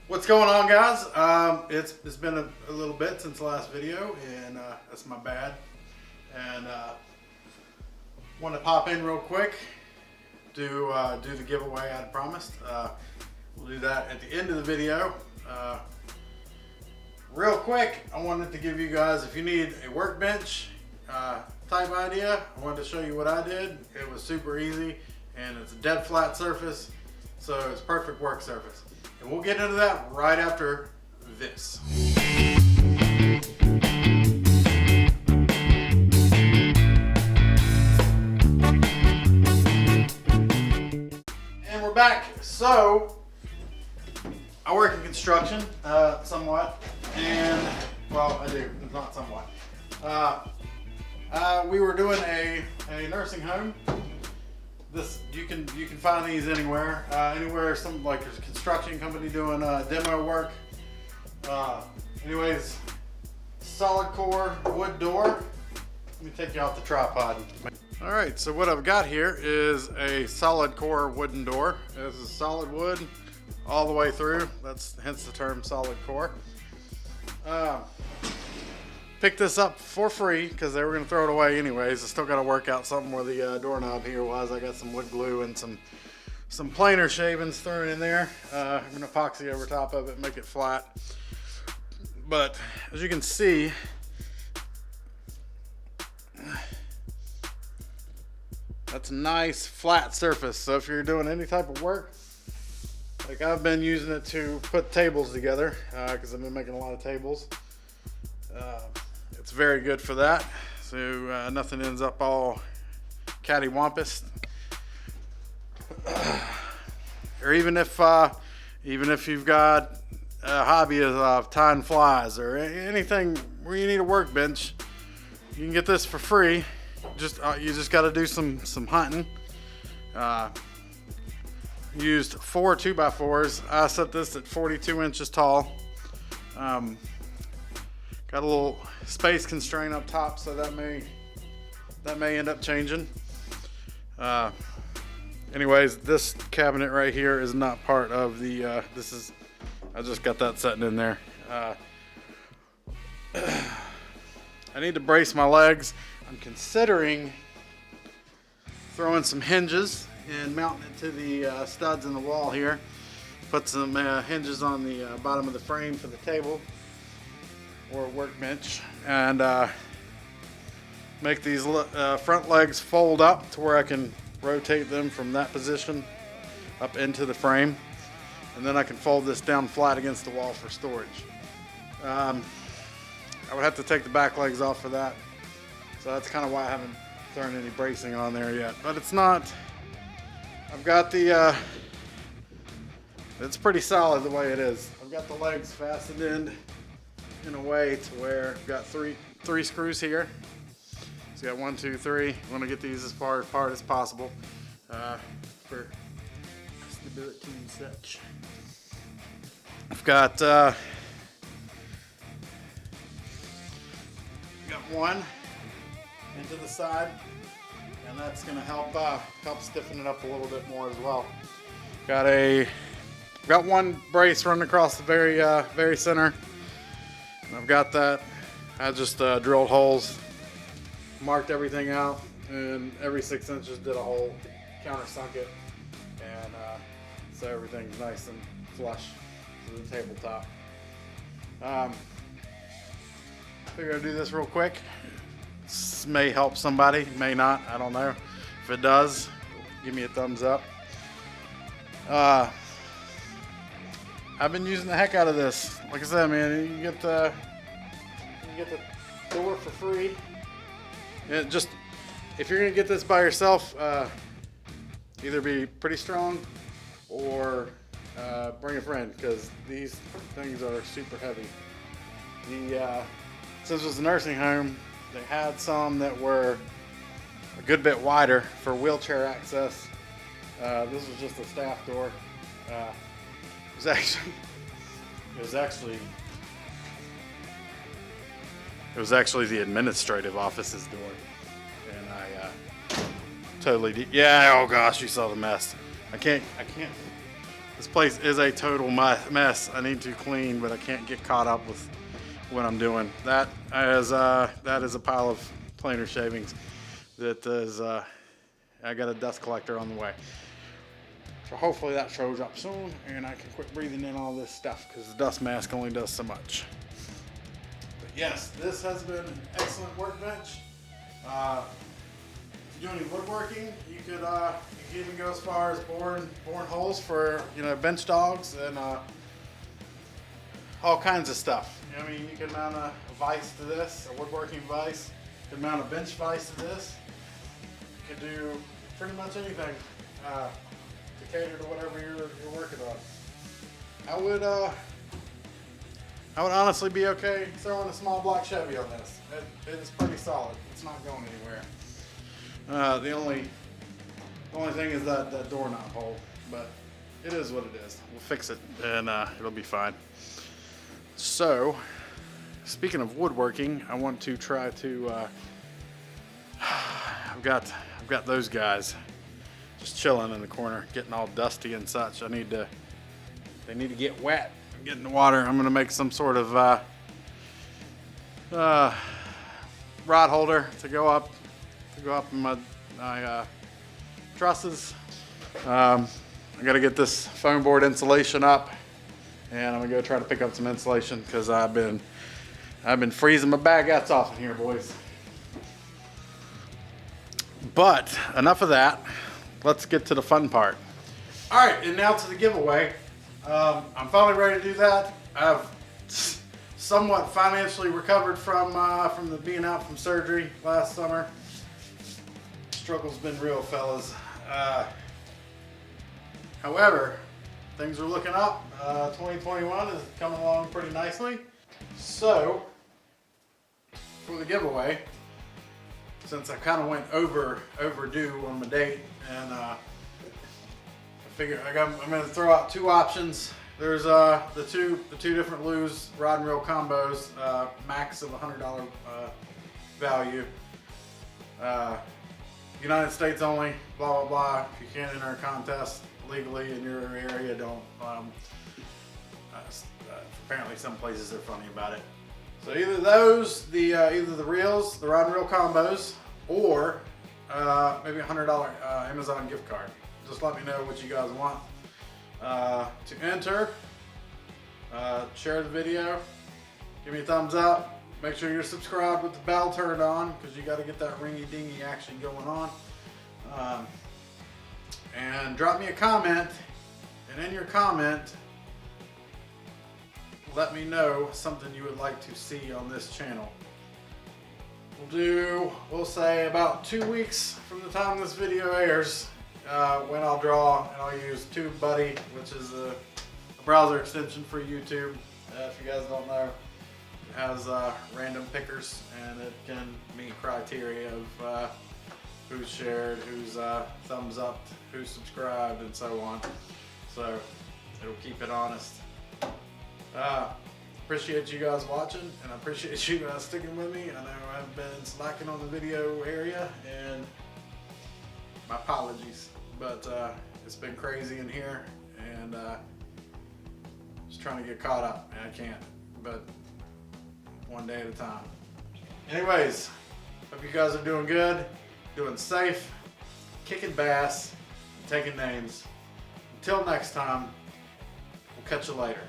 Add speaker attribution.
Speaker 1: What's going on, guys? It's been a little bit since the last video, and that's my bad. And want to pop in real quick, do the giveaway I promised. We'll do that at the end of the video. Real quick, I wanted to give you guys, if you need a workbench type idea, I wanted to show you what I did. It was super easy, and it's a dead flat surface, so it's perfect work surface. And we'll get into that right after this. And we're back. So, I work in construction, somewhat, and, well, I do, not somewhat. We were doing a nursing home. This you can find these anywhere. Anywhere some like there's a construction company doing demo work. Anyways, solid core wood door. Let me take you off the tripod. All right, so what I've got here is a solid core wooden door. This is solid wood all the way through. That's hence the term solid core. Picked this up for free because they were going to throw it away anyways. I still got to work out something where the doorknob here was. I got some wood glue and some planer shavings thrown in there. I'm going to epoxy over top of it and make it flat. But as you can see, that's a nice flat surface. So if you're doing any type of work, like I've been using it to put tables together because I've been making a lot of tables. It's very good for that, so nothing ends up all cattywampus. Or even if you've got a hobby of tying flies or anything where you need a workbench, you can get this for free. You just got to do some hunting. Used 4 2x4s. I set this at 42 inches tall. Got a little space constraint up top, so that may end up changing. Anyways, this cabinet right here is not part of the. I just got that sitting in there. I need to brace my legs. I'm considering throwing some hinges and mounting it to the studs in the wall here. Put some hinges on the bottom of the frame for the table or a workbench, and make these front legs fold up to where I can rotate them from that position up into the frame, and then I can fold this down flat against the wall for storage. I would have to take the back legs off for that, so that's kind of why I haven't thrown any bracing on there yet. But it's not, I've got the it's pretty solid the way it is. I've got the legs fastened in a way to where I've got three screws here. So you got 1, 2, 3. I want to get these as far apart as possible for stability and such. I've got one into the side, and that's going to help stiffen it up a little bit more as well. Got one brace running across the very center. I've got that. I just drilled holes, marked everything out, and every 6 inches did a hole, countersunk it, and so everything's nice and flush to the tabletop. Figure I'd do this real quick. This may help somebody, may not, I don't know. If it does, give me a thumbs up. I've been using the heck out of this. Like I said, man, you get the door for free. And just if you're gonna get this by yourself, either be pretty strong or bring a friend, because these things are super heavy. Since it was a nursing home, they had some that were a good bit wider for wheelchair access. This was just a staff door. It was actually the administrative office's door, and I totally yeah. Oh gosh, you saw the mess. I can't This place is a total mess. I need to clean, but I can't get caught up with what I'm doing. That is a pile of planer shavings. That is, I got a dust collector on the way. So hopefully that shows up soon and I can quit breathing in all this stuff because the dust mask only does so much. But yes, this has been an excellent workbench. If you do any woodworking, you could even go as far as boring holes for, you know, bench dogs and all kinds of stuff. I mean, you can mount a vise to this, a woodworking vise. You can mount a bench vise to this. You can do pretty much anything to cater to whatever you're working on. I would honestly be okay throwing a small block Chevy on this. It is pretty solid. It's not going anywhere. The only thing is that doorknob hole, but it is what it is. We'll fix it and it'll be fine. So, speaking of woodworking, I want to try to. I've got those guys just chilling in the corner, getting all dusty and such. They need to get wet, get in the water. I'm gonna make some sort of rod holder to go up in my trusses. I gotta get this foam board insulation up, and I'm gonna go try to pick up some insulation because I've been freezing my baguettes off in here, boys. But enough of that. Let's get to the fun part. All right, and now to the giveaway. I'm finally ready to do that. I've somewhat financially recovered from the being out from surgery last summer. Struggle's been real, fellas. However, things are looking up. 2021 is coming along pretty nicely. So, for the giveaway, since I kind of went overdue on my date, and I figure I'm going to throw out two options. There's the two different Lew's rod and reel combos, max of $100 value. United States only, blah, blah, blah. If you can't enter a contest legally in your area, don't. Apparently some places are funny about it. So either those, either the reels, the rod and reel combos, or maybe a $100 Amazon gift card. Just let me know what you guys want. To enter, share the video, give me a thumbs up, make sure you're subscribed with the bell turned on because you got to get that ringy dingy action going on. And drop me a comment, and in your comment, let me know something you would like to see on this channel. We'll say about 2 weeks from the time this video airs, when I'll draw, and I'll use TubeBuddy, which is a browser extension for YouTube. If you guys don't know, it has random pickers, and it can meet criteria of who's shared, who's thumbs up, who's subscribed, and so on. So it'll keep it honest. Appreciate you guys watching, and I appreciate you guys sticking with me. I know I've been slacking on the video area, and my apologies, but it's been crazy in here, and just trying to get caught up, and I can't, but one day at a time. Anyways, hope you guys are doing good, doing safe, kicking bass, and taking names. Until next time, we'll catch you later.